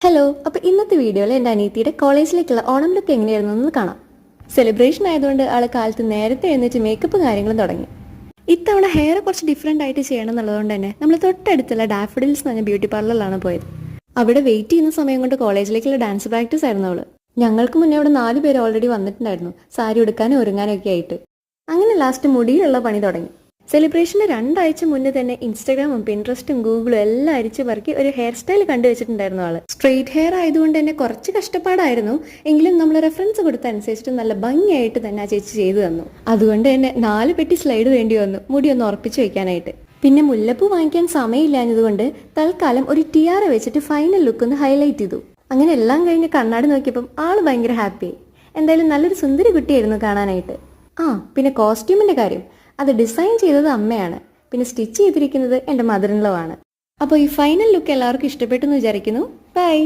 Hello, അപ്പോൾ ഇന്നത്തെ വീഡിയോയിൽ എൻ്റെ അനിയത്തിയുടെ കോളേജിലേക്കുള്ള ഓണം ലുക്ക് എങ്ങനെയായിരുന്നു എന്ന് കാണാം. സെലിബ്രേഷൻ ആയതുകൊണ്ട് ആൾ കാലത്ത് നേരത്തെ എഴുന്നേറ്റ് മേക്കപ്പ് കാര്യങ്ങളും തുടങ്ങി. ഇത്തവണ ഹെയർ കുറച്ച് ഡിഫറെൻ്റ് ആയിട്ട് ചെയ്യണം എന്നുള്ളതുകൊണ്ട് തന്നെ നമ്മൾ തൊട്ടടുത്തുള്ള ഡാഫഡിൽസ് എന്ന് പറഞ്ഞ ബ്യൂട്ടി പാർലറിലാണ് പോയത്. അവിടെ വെയിറ്റ് ചെയ്യുന്ന സമയം കൊണ്ട് കോളേജിലേക്കുള്ള ഡാൻസ് പ്രാക്ടീസ് ആയിരുന്നു അവള്. ഞങ്ങൾക്ക് മുന്നേ അവിടെ 4 പേര് ഓൾറെഡി വന്നിട്ടുണ്ടായിരുന്നു, സാരി ഉടുക്കാനും ഒരുങ്ങാനും ഒക്കെ ആയിട്ട്. അങ്ങനെ ലാസ്റ്റ് മുടിയിലുള്ള പണി തുടങ്ങി. സെലിബ്രേഷന് 2 ആഴ്ച മുന്നേ തന്നെ ഇൻസ്റ്റാഗ്രാമും പിൻട്രസ്റ്റും ഗൂഗിളും എല്ലാം അരിച്ചു പറക്കി ഒരു ഹെയർ സ്റ്റൈൽ കണ്ടുവച്ചിട്ടുണ്ടായിരുന്നു ആള്. സ്ട്രെയിറ്റ് ഹെയർ ആയതുകൊണ്ട് തന്നെ കുറച്ച് കഷ്ടപ്പാടായിരുന്നു, എങ്കിലും നമ്മൾ റെഫറൻസ് കൊടുത്ത അനുസരിച്ചിട്ട് നല്ല ഭംഗിയായിട്ട് തന്നെ ആ ചേച്ചി ചെയ്തു തന്നു. അതുകൊണ്ട് തന്നെ 4 പെട്ടി സ്ലൈഡ് വേണ്ടി വന്നു മുടി ഒന്ന് ഉറപ്പിച്ചു വെക്കാനായിട്ട്. പിന്നെ മുല്ലപ്പൂ വാങ്ങിക്കാൻ സമയമില്ലാഞ്ഞതുകൊണ്ട് തൽക്കാലം ഒരു ടിയാറ വെച്ചിട്ട് ഫൈനൽ ലുക്ക് ഒന്ന് ഹൈലൈറ്റ് ചെയ്തു. അങ്ങനെ എല്ലാം കഴിഞ്ഞ് കണ്ണാടി നോക്കിയപ്പം ആള് ഭയങ്കര ഹാപ്പിയായി. എന്തായാലും നല്ലൊരു സുന്ദരി കുട്ടിയായിരുന്നു കാണാനായിട്ട്. പിന്നെ കോസ്റ്റ്യൂമിന്റെ കാര്യം, അത് ഡിസൈൻ ചെയ്തത് അമ്മയാണ്, പിന്നെ സ്റ്റിച്ച് ചെയ്തിരിക്കുന്നത് എൻ്റെ മദർ ഇൻ ലോ ആണ്. അപ്പോൾ ഈ ഫൈനൽ ലുക്ക് എല്ലാവർക്കും ഇഷ്ടപ്പെട്ടു എന്ന് വിചാരിക്കുന്നു. ബൈ.